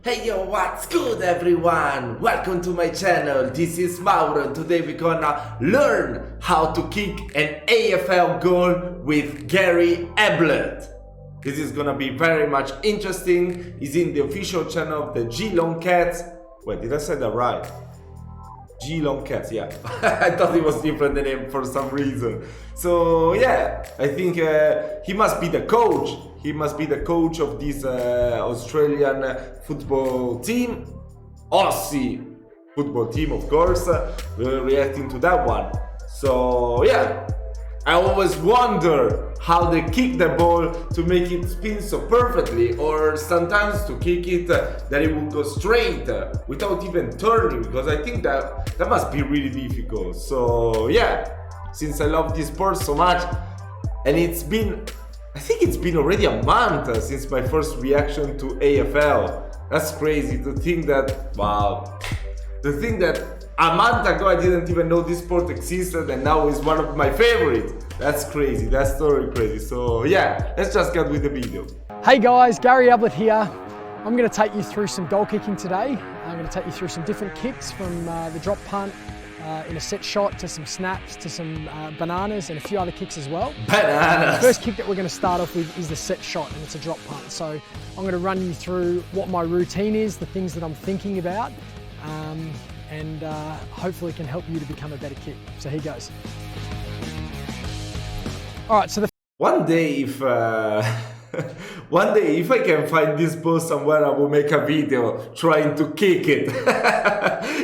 Hey yo, what's good everyone? Welcome to my channel. This is Mauro and today we're gonna learn how to kick an AFL goal with Gary Ablett. This is gonna be very much interesting. He's in the official channel of the Geelong Cats. Wait, did I say that right? Geelong Cats, yeah. I thought it was different the name for some reason. So yeah, I think he must be the coach. He must be the coach of this Australian football team. Aussie football team, of course. We're reacting to that one. So yeah, I always wonder how they kick the ball to make it spin so perfectly, or sometimes to kick it that it will go straight without even turning, because I think that must be really difficult. So yeah, since I love this sport so much, and I think it's been already a month since my first reaction to AFL. That's crazy to think that, wow, to think that a month ago I didn't even know this sport existed and now it's one of my favorites. That's crazy, that's totally crazy. So yeah, let's just get with the video. Hey guys, Gary Ablett here. I'm going to take you through some goal kicking today. I'm going to take you through some different kicks, from the drop punt in a set shot to some snaps to some bananas and a few other kicks as well. Bananas! The first kick that we're going to start off with is the set shot, and it's a drop punt. So I'm going to run you through what my routine is, the things that I'm thinking about, and hopefully can help you to become a better kick. So here goes. All right, so one day if I can find this ball somewhere, I will make a video trying to kick it.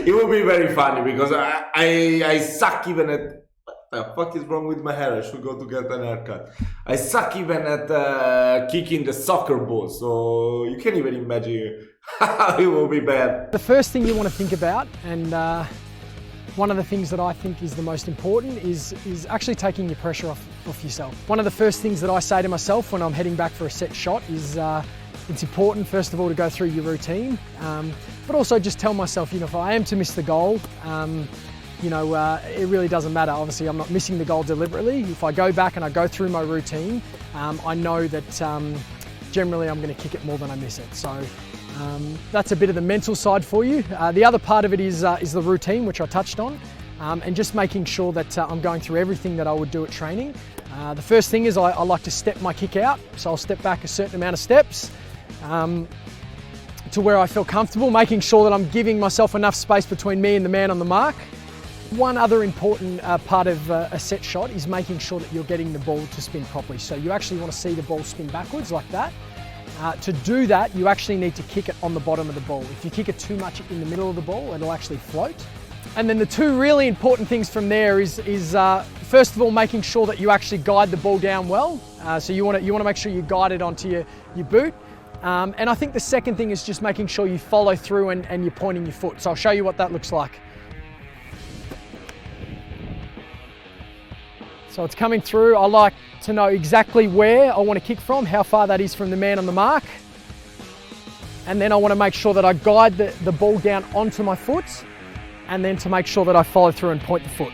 It will be very funny because I suck even at, what the fuck is wrong with my hair? I should go to get an haircut. I suck even at kicking the soccer ball, so you can't even imagine how it will be bad. The first thing you want to think about, and one of the things that I think is the most important, is actually taking your pressure off yourself. One of the first things that I say to myself when I'm heading back for a set shot is it's important, first of all, to go through your routine, but also just tell myself, you know, if I am to miss the goal, it really doesn't matter. Obviously, I'm not missing the goal deliberately. If I go back and I go through my routine, I know that generally I'm going to kick it more than I miss it. So that's a bit of the mental side for you. The other part of it is the routine, which I touched on, and just making sure that I'm going through everything that I would do at training. The first thing is I like to step my kick out, so I'll step back a certain amount of steps to where I feel comfortable, making sure that I'm giving myself enough space between me and the man on the mark. One other important part of a set shot is making sure that you're getting the ball to spin properly. So you actually want to see the ball spin backwards like that. To do that, you actually need to kick it on the bottom of the ball. If you kick it too much in the middle of the ball, it'll actually float. And then the two really important things from there is first of all, making sure that you actually guide the ball down well. So you want to make sure you guide it onto your boot. And I think the second thing is just making sure you follow through and you're pointing your foot. So I'll show you what that looks like. So it's coming through. I like to know exactly where I want to kick from, how far that is from the man on the mark. And then I want to make sure that I guide the ball down onto my foot, and then to make sure that I follow through and point the foot.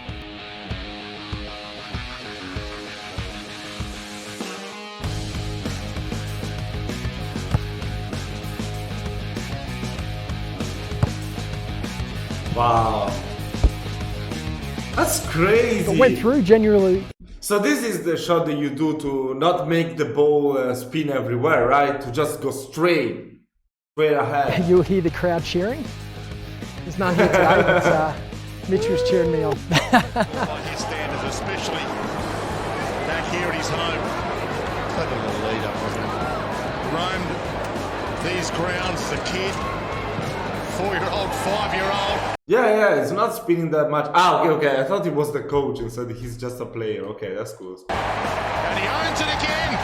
Wow. That's crazy. If it went through, generally. So this is the shot that you do to not make the ball spin everywhere, right? To just go straight ahead. You'll hear the crowd cheering. There's none here today, but Mitch was cheering me on. Like his standards, especially back here at his home. Clever little lead up, wasn't it? Roamed these grounds as a kid, 4-year-old, 5-year-old. Yeah, it's not spinning that much. Okay. I thought he was the coach and said he's just a player. Okay, that's cool. And he owns it again.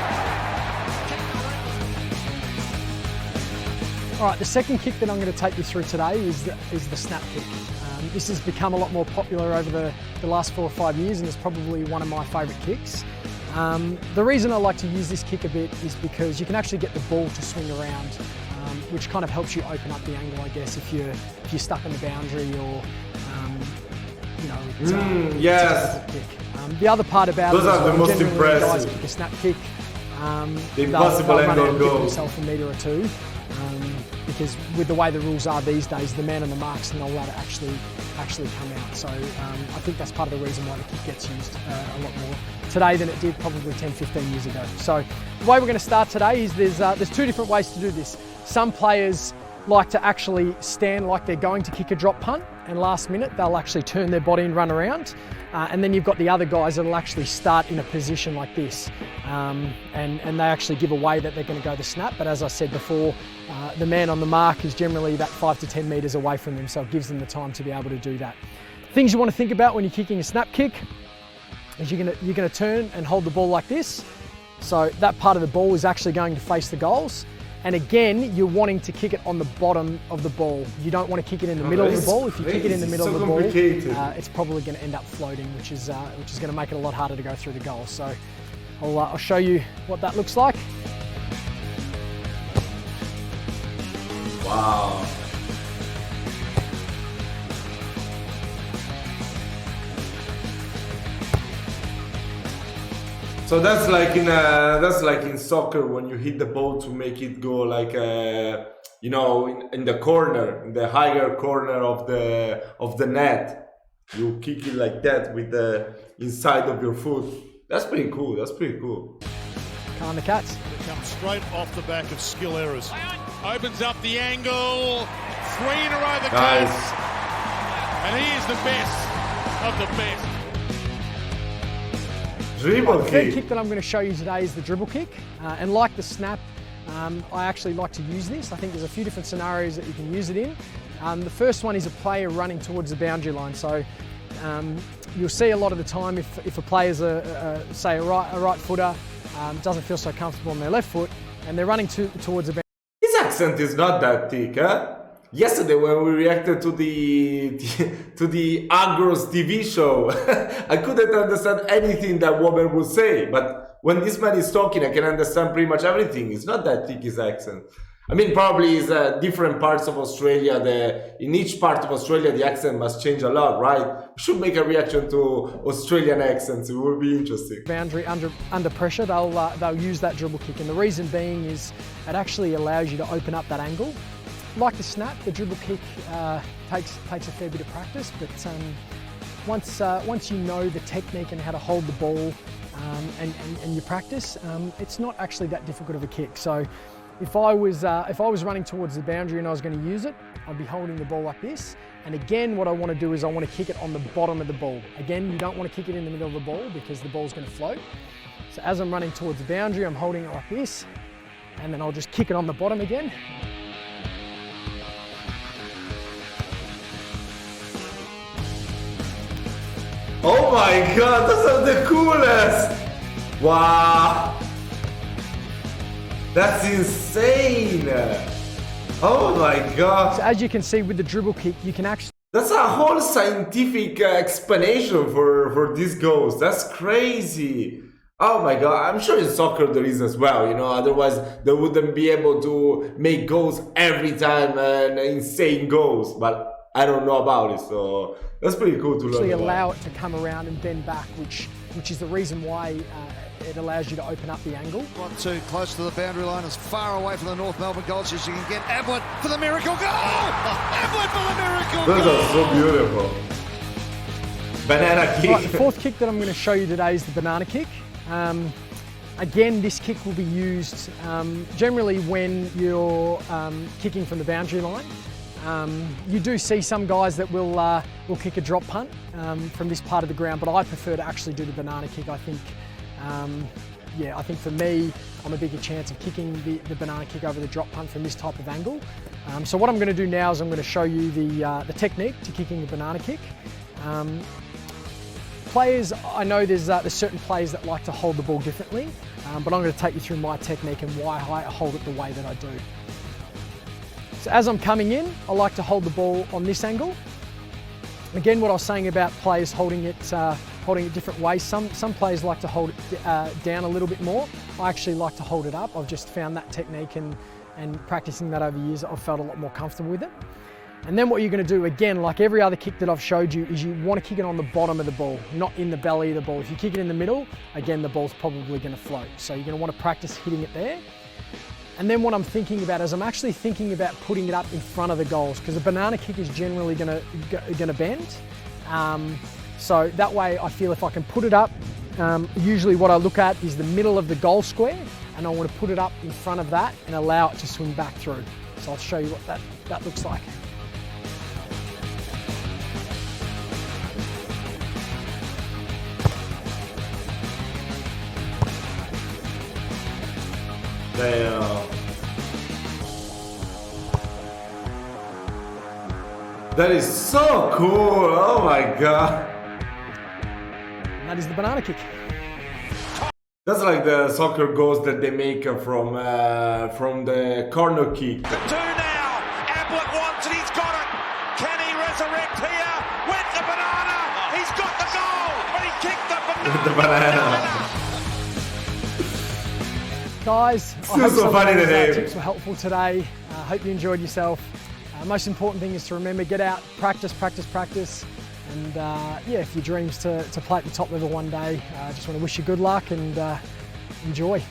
All right, the second kick that I'm going to take you through today is the snap kick. This has become a lot more popular over the last 4 or 5 years, and it's probably one of my favourite kicks. The reason I like to use this kick a bit is because you can actually get the ball to swing around, which kind of helps you open up the angle, I guess, if you're stuck on the boundary or yes. It's a kick. The other part about those it are the most impressive. Guys kick a snap kick. The impossible angle goal. Give themselves a metre or two. because with the way the rules are these days, the man on the mark's not allowed to actually come out. So I think that's part of the reason why the kick gets used a lot more today than it did probably 10, 15 years ago. So the way we're going to start today is there's two different ways to do this. Some players like to actually stand like they're going to kick a drop punt, and last minute they'll actually turn their body and run around. And then you've got the other guys that'll actually start in a position like this. And they actually give away that they're going to go the snap. But as I said before, the man on the mark is generally about 5 to 10 metres away from them, so it gives them the time to be able to do that. Things you want to think about when you're kicking a snap kick is you're going to turn and hold the ball like this. So that part of the ball is actually going to face the goals. And again, you're wanting to kick it on the bottom of the ball. You don't want to kick it in the middle of the ball. If you kick it in the middle of the ball, it's probably going to end up floating, which is going to make it a lot harder to go through the goal. So I'll show you what that looks like. Wow. So that's like in soccer when you hit the ball to make it go like you know, in the corner, in the higher corner of the net. You kick it like that with the inside of your foot. That's pretty cool. That's pretty cool. Calm the cats. It comes straight off the back of skill errors. Opens up the angle. 3 in a row the case. And he is the best of the best. Dribble The third kick. kick that I'm going to show you today is the dribble kick. And like the snap, I actually like to use this. I think there's a few different scenarios that you can use it in. The first one is a player running towards the boundary line. So you'll see a lot of the time if a player's say a right footer doesn't feel so comfortable on their left foot and they're running towards the boundary. His accent is not that thick, huh? Yesterday when we reacted to the Agros TV show, I couldn't understand anything that woman would say, but when this man is talking, I can understand pretty much everything. It's not that thick, his accent. I mean, probably it's different parts of Australia. In each part of Australia, the accent must change a lot, right? We should make a reaction to Australian accents. It would be interesting. Boundary under pressure, they'll use that dribble kick, and the reason being is it actually allows you to open up that angle. Like the snap, the dribble kick takes a fair bit of practice, but once you know the technique and how to hold the ball and you practice, it's not actually that difficult of a kick. So if I was running towards the boundary and I was going to use it, I'd be holding the ball like this. And again, what I want to do is I want to kick it on the bottom of the ball. Again, you don't want to kick it in the middle of the ball because the ball's going to float. So as I'm running towards the boundary, I'm holding it like this, and then I'll just kick it on the bottom again. Oh my god, those are the coolest! Wow! That's insane! Oh my god! So as you can see with the dribble kick, you can actually... That's a whole scientific explanation for these goals. That's crazy! Oh my god, I'm sure in soccer there is as well, you know, otherwise they wouldn't be able to make goals every time and insane goals, but I don't know about it, so that's pretty cool to learn actually about. allow it to come around and bend back, which is the reason why it allows you to open up the angle. Not too close to the boundary line, as far away from the North Melbourne goals as you can get. Ablett for the miracle goal! Ablett for the miracle goal! Those are so beautiful. Banana kick. Right, the fourth kick that I'm going to show you today is the banana kick. Again, this kick will be used generally when you're kicking from the boundary line. You do see some guys that will kick a drop punt from this part of the ground, but I prefer to actually do the banana kick. I think, I think for me, I'm a bigger chance of kicking the banana kick over the drop punt from this type of angle. So what I'm going to do now is I'm going to show you the technique to kicking the banana kick. Players, I know there's certain players that like to hold the ball differently, but I'm going to take you through my technique and why I hold it the way that I do. So as I'm coming in, I like to hold the ball on this angle. Again, what I was saying about players holding it different ways. Some players like to hold it down a little bit more. I actually like to hold it up. I've just found that technique and practicing that over years, I've felt a lot more comfortable with it. And then what you're going to do, again, like every other kick that I've showed you, is you want to kick it on the bottom of the ball, not in the belly of the ball. If you kick it in the middle, again, the ball's probably going to float. So you're going to want to practice hitting it there. And then what I'm thinking about is I'm actually thinking about putting it up in front of the goals, because a banana kick is generally gonna bend. So that way I feel if I can put it up, usually what I look at is the middle of the goal square, and I want to put it up in front of that and allow it to swing back through. So I'll show you what that looks like. Damn. That is so cool. Oh my god. And that is the banana kick. That's like the soccer goals that they make from the corner kick. The two now. Ablett wants it. He's got it. Can he resurrect here with the banana? He's got the goal, but he kicked the banana. With the banana. Guys, I Still hope so some funny of these today. tips were helpful today. I hope you enjoyed yourself. Most important thing is to remember, get out, practice, practice, practice. And yeah, if your dream's to play at the top level one day, I just want to wish you good luck and enjoy.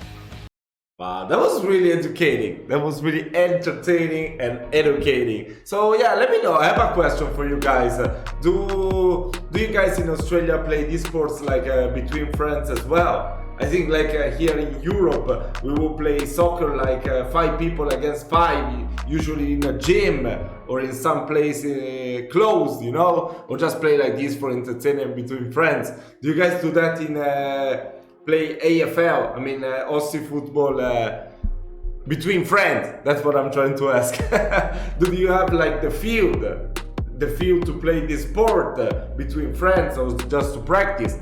Wow, that was really educating. That was really entertaining and educating. So yeah, let me know. I have a question for you guys. Do you guys in Australia play these sports like between friends as well? I think like here in Europe, we will play soccer like 5 people against 5, usually in a gym or in some place closed, you know, or just play like this for entertainment between friends. Do you guys do that in play AFL? I mean, Aussie football between friends? That's what I'm trying to ask. Do you have like the field to play this sport between friends or just to practice?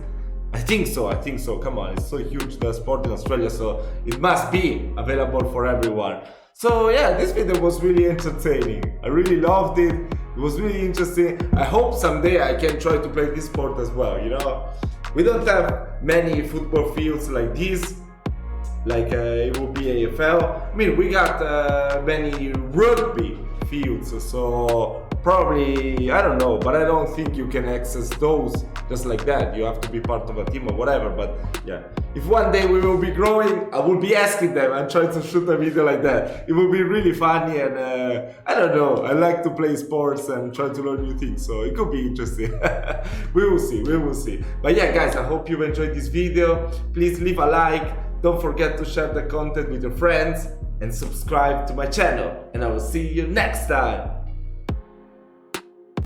I think so. Come on, it's so huge, the sport in Australia, so it must be available for everyone. So yeah, this video was really entertaining. I really loved it. It was really interesting. I hope someday I can try to play this sport as well, you know? We don't have many football fields like this, like it will be AFL. I mean, we got many rugby fields, so probably, I don't know, but I don't think you can access those just like that. You have to be part of a team or whatever, but yeah. If one day we will be growing, I will be asking them and trying to shoot a video like that. It will be really funny and I don't know, I like to play sports and try to learn new things, so it could be interesting. We will see. But yeah guys, I hope you enjoyed this video. Please leave a like, don't forget to share the content with your friends and subscribe to my channel, and I will see you next time.